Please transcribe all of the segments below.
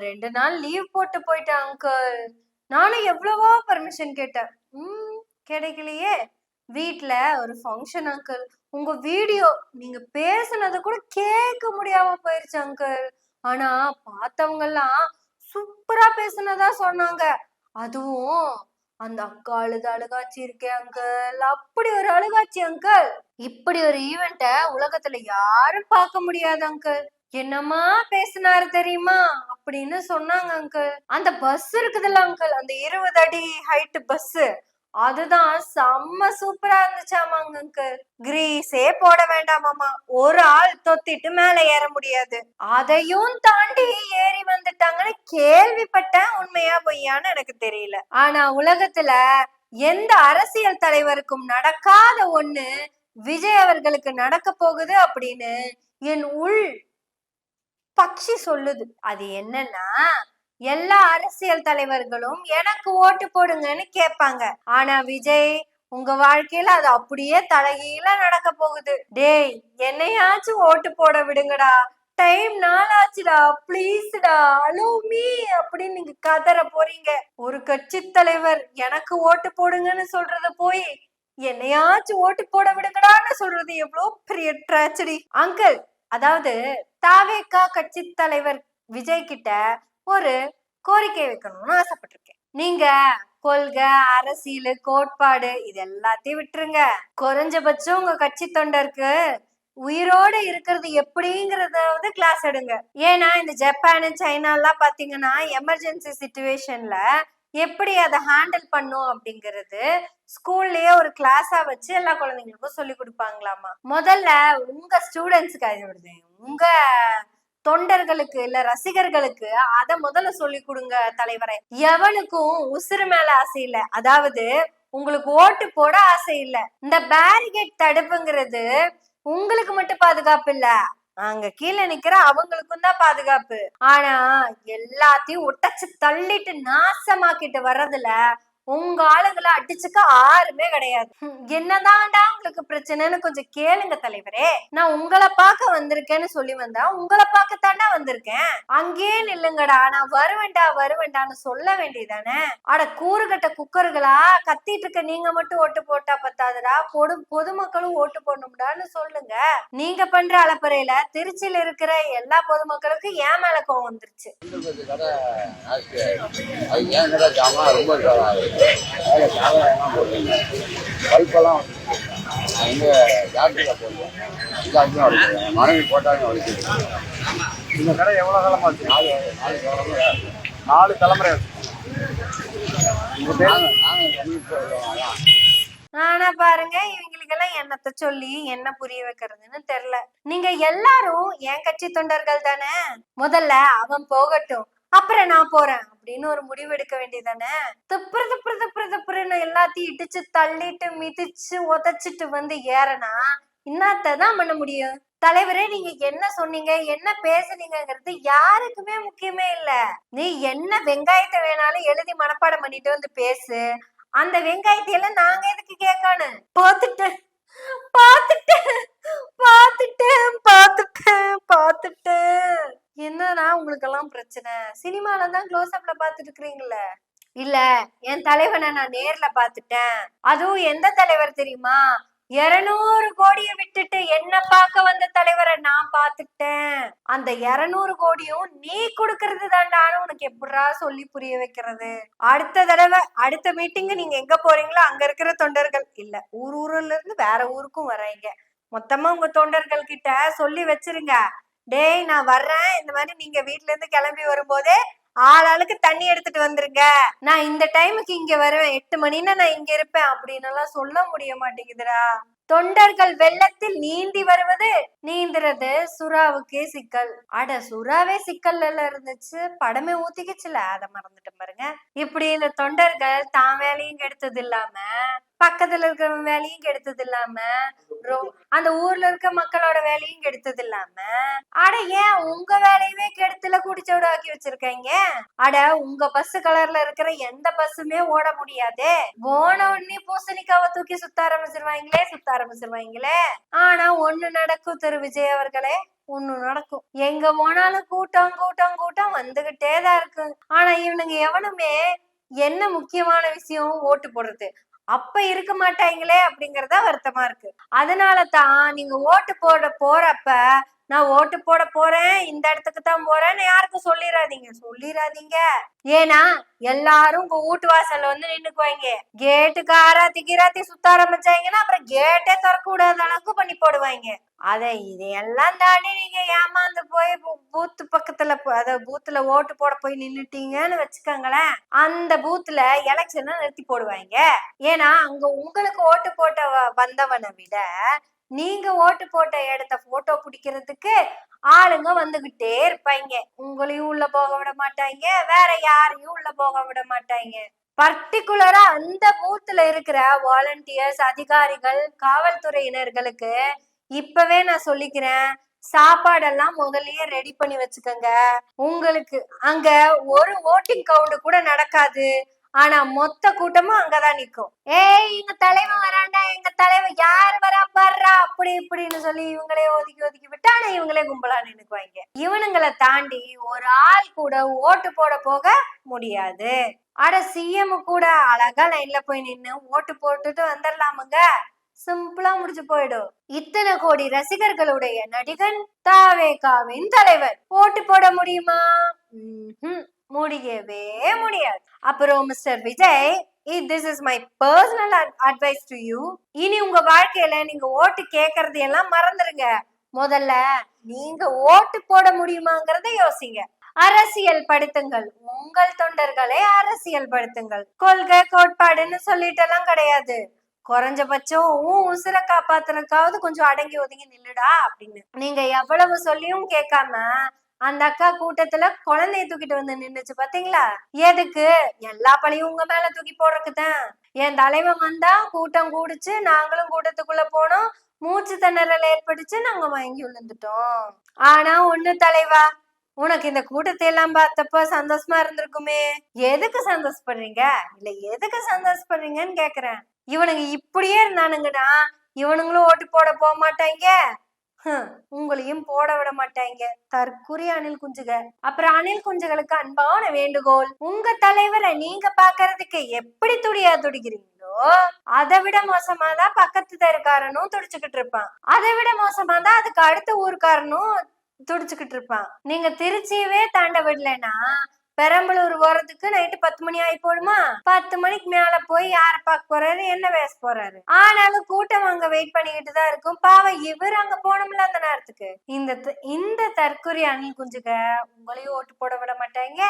2 நாள் லீவ் போட்டு போயிட்டேன் அங்கிள். நானும் எவ்வளவோ பர்மிஷன் கேட்டேன். கிடைக்கலையே. வீட்ல ஒரு ஃபங்க்ஷன் அங்கிள். உங்க வீடியோ நீங்க பேசுனத கூட கேட்க முடியாம போயிருச்சு அங்கிள். ஆனா பார்த்தவங்க எல்லாம் சூப்பரா பேசுனதா சொன்னாங்க. அதுவும் அந்த அக்கா அழுத அழுகாட்சி இருக்கே அங்கிள், அப்படி ஒரு அழுகாட்சி அங்கிள். இப்படி ஒரு ஈவெண்ட்ட உலகத்துல யாரும் பார்க்க முடியாது அங்கிள். என்னமா பேசினாரு தெரியுமா அப்படின்னு சொன்னாங்க அங்கிள். அந்த பஸ் இருக்குதுல்ல அங்கிள், அந்த 20 அடி ஹைட் பஸ், அதுதான் செம்ம சூப்பரா இருந்துச்சாமாங்க அங்கிள். கிரீஸே போட வேண்டாமாமா, ஒரு ஆள் தொத்திட்டு மேல ஏற முடியாது. அதையும் தாண்டி ஏறி வந்துட்டாங்கன்னு கேள்விப்பட்டேன். உண்மையா பொய்யான்னு எனக்கு தெரியல. ஆனா உலகத்துல எந்த அரசியல் தலைவருக்கும் நடக்காத ஒண்ணு விஜய் அவர்களுக்கு நடக்க போகுது அப்படின்னு என் உள் பக்ஷி சொல்லுது. அது என்னன்னா, எல்லா அரசியல் தலைவர்களும் எனக்கு ஓட்டு போடுங்கன்னு கேட்பாங்க. ஆனா விஜய், உங்க வாழ்க்கையில அது அப்படியே தலைகீழ நடக்க போகுது. டேய், என்னையாச்சும் ஓட்டு போட விடுங்கடா, டைம் நாளாச்சுடா, ப்ளீஸ்டா, அலோ மீ அப்படின்னு நீங்க கதற போறீங்க. ஒரு கட்சி தலைவர் எனக்கு ஓட்டு போடுங்கன்னு சொல்றது போய் என்னையாச்சும் ஓட்டு போட விடுங்கடான்னு சொல்றது எவ்வளவு பெரிய ட்ராஜடி அங்கிள். அதாவது தாவேகா கட்சி தலைவர் விஜய் கிட்ட ஒரு கோரிக்கை வைக்கணும்னு ஆசைப்பட்டிருக்கேன். நீங்க கொள்கை, அரசியல், கோட்பாடு இது எல்லாத்தையும் விட்டுருங்க. குறைஞ்சபட்சம் உங்க கட்சி தொண்டருக்கு உயிரோட இருக்கிறது எப்படிங்கறதாவது கிளாஸ் எடுங்க. ஏன்னா இந்த ஜப்பான், சைனா எல்லாம் பாத்தீங்கன்னா எமர்ஜென்சி சிச்சுவேஷன்ல எப்படி அதை ஹேண்டில் பண்ணும் அப்படிங்கிறது ஸ்கூல்லயே ஒரு கிளாஸா வச்சு எல்லா குழந்தைங்களுக்கும் சொல்லி கொடுப்பாங்களாமா. முதல்ல உங்க ஸ்டூடெண்ட்ஸுக்கு, உங்க தொண்டர்களுக்கு இல்ல ரசிகர்களுக்கு அத முதல்ல சொல்லி கொடுங்க தலைவரை. எவனுக்கும் உசுறு மேல ஆசை இல்ல, அதாவது உங்களுக்கு ஓட்டு போட ஆசை இல்ல. இந்த பேரிகேட் தடுப்புங்கிறது உங்களுக்கு மட்டும் பாதுகாப்பு இல்ல, அங்க கீழே நிக்கிற அவங்களுக்கும் தான் பாதுகாப்பு. ஆனா எல்லாத்தையும் ஒட்டச்சு தள்ளிட்டு நாசமாக்கிட்டு வர்றதுல உங்க ஆளுங்களை அடிச்சுக்க ஆருமே கிடையாது. என்னதான்டா உங்களுக்கு பிரச்சனைன்னு கொஞ்சம் கேளுங்க தலைவரே. நான் உங்களை பார்க்க வந்திருக்கேன்னு சொல்லி வந்தா உங்களை பார்க்கத்தாண்டா வந்திருக்கேன். அங்கேயே நில்லுங்கடா, நான் வருவேண்டான்னு சொல்ல வேண்டியதானே. அட கூறுகட்ட குக்கர்களா, கத்திட்டு இருக்க நீங்க மட்டும் ஓட்டு போட்டா பத்தாதுடா, பொதுமக்களும் ஓட்டு போடணும்டான்னு சொல்லுங்க. நீங்க பண்ற அலப்பறையில திருச்சியில இருக்கிற எல்லா பொதுமக்களுக்கும் ஏன் மேல கோவம் வந்துருச்சு. பல்பெல்லாம் மனைவி போட்டாங்க. இந்த கடை எவ்வளோ காலமா இருக்கு? 4 தலைமுறை. ஆனா பாருங்க, இவங்களுக்கெல்லாம் என்னத்த சொல்லி என்ன புரிய வைக்கிறதுன்னு தெரியல. நீங்க எல்லாரும் என் கட்சி தொண்டர்கள் தானே. முதல்ல அவன் போகட்டும், அப்புறம் நான் போறேன் அப்படின்னு ஒரு முடிவு எடுக்க வேண்டியதானே. துப்புன்னு எல்லாத்தையும் இடிச்சு தள்ளிட்டு மிதிச்சு உதச்சிட்டு வந்து ஏறனா இன்னத்தான் பண்ண முடியும். தலைவரே, நீங்க என்ன சொன்னீங்க, என்ன பேசுனீங்கிறது யாருக்குமே முக்கியமே இல்ல. நீ என்ன வெங்காயத்தை வேணாலும் எழுதி மனப்பாடம் பண்ணிட்டு வந்து பேசு, அந்த வெங்காயத்தை எல்லாம் நாங்க எதுக்கு கேட்கணும். பாத்துட்டேன் என்னன்னா உங்களுக்கு எல்லாம் பிரச்சனை? சினிமால தான் க்ளோஸ் அப்ல பாத்துட்டு இருக்கிறீங்களே. இல்ல, என் தலைவனை நான் நேர்ல பாத்துட்டேன். அதுவும் எந்த தலைவர் தெரியுமா? 200 கோடியை விட்டுட்டு என்ன பார்க்க வந்த தலைவரை நான் பாத்துட்டேன். அந்த 200 கோடியும் நீ கொடுக்கறது தாண்டான்னு உனக்கு எப்படா சொல்லி புரிய வைக்கிறது. அடுத்த தடவை அடுத்த மீட்டிங் நீங்க எங்க போறீங்களோ அங்க இருக்கிற தொண்டர்கள் இல்ல, ஊர்ல இருந்து வேற ஊருக்கும் வர்றீங்க, மொத்தமா உங்க தொண்டர்கள் கிட்ட சொல்லி வச்சிருங்க. டேய், நான் வர்றேன், இந்த மாதிரி நீங்க வீட்டுல இருந்து கிளம்பி வரும்போதே ஆளாளுக்கு தண்ணி எடுத்துட்டு வந்துருங்க, நான் இந்த டைமுக்கு இங்க வருவேன், 8 மணின்னா நான் இங்க இருப்பேன் அப்படின்னு எல்லாம் சொல்ல முடிய மாட்டேங்குதுடா. தொண்டர்கள் வெள்ளத்தில் நீந்தி வருவது நீந்துறது சுறாவுக்கே சிக்கல். அட, சுறாவே சிக்கல்ல இருந்துச்சு, படமே ஊத்திக்கிச்சுல, அதை மறந்துட்டு பாருங்க. இப்படி இந்த தொண்டர்கள் தான் வேலையும் கெடுத்தது இல்லாம பக்கத்துல இருக்கிற வேலையும் கெடுத்தது இல்லாம அந்த ஊர்ல இருக்க மக்களோட வேலையும் கெடுத்தது இல்லாம அட ஏன் உங்க வேலையவே கெடுத்துல குடிச்சோட ஆக்கி வச்சிருக்கீங்க. அட உங்க பஸ் கலர்ல இருக்கிற எந்த பஸ்ஸுமே ஓட முடியாதே. போன உடனே பூசணிக்காவை தூக்கி சுத்த ஆரம்பிச்சிருவாங்களே. ஆனா ஒண்ணு நடக்கும் திரு விஜய் அவர்களே, ஒண்ணு நடக்கும். எங்க போனாலும் கூட்டம் வந்துகிட்டே தான் இருக்கு. ஆனா இவனுங்க எவனுமே என்ன முக்கியமான விஷயம் ஓட்டு போடுறது அப்ப இருக்க மாட்டாங்களே அப்படிங்கறதா வருத்தமா இருக்கு. அதனால தான் நீங்க ஓட்டு போட போறப்ப நான் ஓட்டு போட போறேன், இந்த இடத்துக்கு தான் போறேன்னு யாருக்கும் சொல்லிடாதீங்க. ஏன்னா எல்லாரும் உங்க வீட்டு வாசல்ல வந்து நின்னுக்குவாங்க. கேட்டுக்கு ஆராத்தி சுத்த ஆரம்பிச்சாங்கன்னா அப்புறம் கேட்டே திறக்க கூடாத அளவுக்கு பண்ணி போடுவாங்க. இதையெல்லாம் தாண்டி நீங்க ஏமாந்து போய் பூத்து பக்கத்துல அதாவது பூத்துல ஓட்டு போட போய் நின்னுட்டீங்கன்னு வச்சுக்கோங்களேன், அந்த பூத்துல எலெக்ஷனை நிறுத்தி போடுவாங்க. ஏன்னா அங்க உங்களுக்கு ஓட்டு போட்ட வந்தவனை விட நீங்க ஓட்டு போட்ட இடத்த போட்டோ பிடிக்கிறதுக்கு ஆளுங்க வந்துகிட்டே இருப்பாங்க. உங்களையும் உள்ள போக விட மாட்டாங்க, வேற யாரையும் உள்ள போக விட மாட்டாங்க. பர்டிகுலரா அந்த பூத்துல இருக்கிற வாலண்டியர்ஸ், அதிகாரிகள், காவல்துறையினர்களுக்கு இப்பவே நான் சொல்லிக்கிறேன், சாப்பாடெல்லாம் முதல்லயே ரெடி பண்ணி வச்சுக்கோங்க. உங்களுக்கு அங்க ஒரு ஓட்டிங் கவுண்ட் கூட நடக்காது. ஆனா மொத்த கூட்டமும் அங்கதான் நிக்கும். ஏய் எங்க தலைவன் வராண்டா, எங்க தலைவன் யாரு வர்றா அப்படி இப்படின்னு சொல்லி இவங்களே ஒதுக்கி விட்டு ஆனா இவங்களே கும்பலா நின்னுக்குவாங்க. இவனுங்களை தாண்டி ஒரு ஆள் கூட ஓட்டு போட போக முடியாது. அட சிஎம் கூட அழகா லைன்ல போய் நின்னு ஓட்டு போட்டுட்டு வந்துடலாமுங்க. சிம்பிளா முடிச்சு போயிடும். இத்தனை கோடி ரசிகர்களுடைய நடிகன் தாவேகாவின் தலைவர் ஓட்டு போட முடியுமா? முடியவே முடியாது. அப்புறம் mister Vijay, this is my personal advice to you. இனி உங்க வாழ்க்கையில நீங்க ஓட்டு கேட்கறது எல்லாம் மறந்துருங்க. முதல்ல நீங்க ஓட்டு போட முடியுமாங்கிறத யோசிங்க. அரசியல் படுத்துங்கள், உங்கள் தொண்டர்களை அரசியல் படுத்துங்கள். கொள்கை கோட்பாடுன்னு சொல்லிட்டு எல்லாம் கிடையாது. குறைஞ்சபட்சம் உசுரை காப்பாத்துறதுக்காவது கொஞ்சம் அடங்கி ஒதுங்கி நில்லுடா அப்படின்னு நீங்க எவ்வளவு சொல்லியும் கேட்காம அந்த அக்கா கூட்டத்துல குழந்தைய தூக்கிட்டு வந்து நின்னுச்சு பாத்தீங்களா? எதுக்கு? எல்லா பழியும் உங்க மேல தூக்கி போடுறதுக்குதான். என் தலைவன் வந்தா கூட்டம் கூடுச்சு, நாங்களும் கூட்டத்துக்குள்ள போனோம், மூச்சு திணறல் ஏற்பட்டுச்சு, நாங்க வாங்கி விழுந்துட்டோம். ஆனா ஒண்ணு தலைவா, உனக்கு இந்த கூட்டத்தை எல்லாம் பார்த்தப்ப சந்தோஷமா இருந்திருக்குமே. எதுக்கு சந்தோஷப்படுறீங்க? இல்ல எதுக்கு சந்தோஷப்படுறீங்கன்னு கேக்குறேன். இவனுங்க இப்படியே இருந்தானுங்கன்னா இவனுங்களும் ஓட்டு போட போக மாட்டாங்க, உங்களையும் போட விட மாட்டாங்க. தற்குறி அணில் குஞ்சுக. அப்புறம் அணில் குஞ்சுகளுக்கு அன்பான வேண்டுகோள், உங்க தலைவரை நீங்க பாக்குறதுக்கு எப்படி துடிக்கிறீங்களோ அதை விட மோசமாதான் பக்கத்து தெருக்காரனும் துடிச்சுக்கிட்டு இருப்பான். அதை விட மோசமாதான் அதுக்கு அடுத்த ஊருக்காரனும் துடிச்சுக்கிட்டு இருப்பான். நீங்க திருச்சியவே தாண்ட விடலைன்னா பெரம்பலூர் போறதுக்கு நைட்டு 10 மணி ஆகி போடுமா? 10 மணிக்கு மேல போய் யார பார்க்க போறாரு, என்ன பேச போறாரு? ஆனாலும் கூட்டம் அங்க வெயிட் பண்ணிக்கிட்டு தான் இருக்கும். பாவம் இவர் அங்க போனோம்ல அந்த நேரத்துக்கு. இந்த தற்கொலை அணில் குஞ்சுக உங்களையும் ஓட்டு போட விட மாட்டாங்க,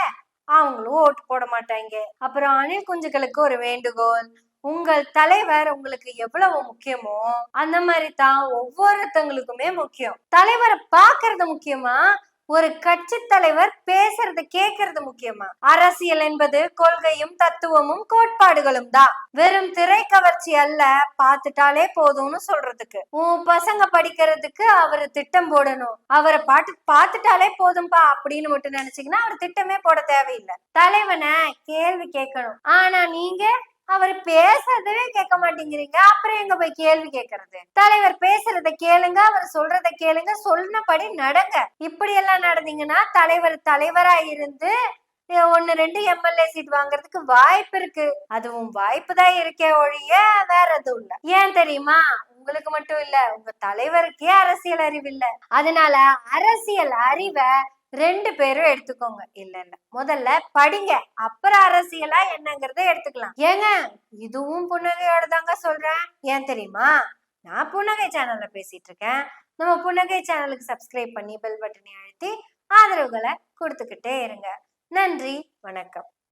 அவங்களும் ஓட்டு போட மாட்டாங்க. அப்புறம் அணில் குஞ்சுகளுக்கு ஒரு வேண்டுகோள், உங்கள் தலைவர் உங்களுக்கு எவ்வளவு முக்கியமோ அந்த மாதிரி தான் ஒவ்வொருத்தங்களுக்குமே முக்கியம். தலைவரை பாக்குறது முக்கியமா, ஒரு கட்சி தலைவர் பேசுறது கேட்கறது முக்கியமா? அரசியல் என்பது கொள்கையும் தத்துவமும் கோட்பாடுகளும் தான், வெறும் திரை கவர்ச்சி அல்ல. பாத்துட்டாலே போதும்னு சொல்றதுக்கு உன் பசங்க படிக்கிறதுக்கு அவரு திட்டம் போடணும், அவரை பாத்துட்டாலே போதும்பா அப்படின்னு மட்டும் நினைச்சீங்கன்னா அவர் திட்டமே போட தேவையில்லை. தலைவனை கேள்வி கேட்கணும். ஆனா நீங்க அவர் பேசுறதவே கேட்க மாட்டேங்கிறீங்க, அப்புறம் எங்க போய் கேள்வி கேட்கறது? தலைவர் பேசுறத கேளுங்க, அவர் சொல்றத கேளுங்க, சொன்னபடி நடங்க. இப்படி எல்லாம் நடந்தீங்கன்னா தலைவரா இருந்து 1-2 எம்எல்ஏ சீட் வாங்குறதுக்கு வாய்ப்பு இருக்கு. அதுவும் வாய்ப்பு தான் இருக்கே ஒழிய வேற எதுவும் இல்ல. ஏன் தெரியுமா? உங்களுக்கு மட்டும் இல்ல, உங்க தலைவருக்கே அரசியல் அறிவு இல்ல. அதனால அரசியல் அறிவை 2 பேரும் எடுத்துக்கோங்க. இல்ல முதல்ல படிங்க, அப்புறம் அரசியலா என்னங்கறத எடுத்துக்கலாம். ஏங்க இதுவும் புன்னகையோட தாங்க சொல்றேன். ஏன் தெரியுமா? நான் புன்னகை சேனல்ல பேசிட்டு இருக்கேன். நம்ம புன்னகை சேனலுக்கு சப்ஸ்கிரைப் பண்ணி பெல் பட்டனை அழுத்தி ஆதரவுகளை கொடுத்துக்கிட்டே இருங்க. நன்றி, வணக்கம்.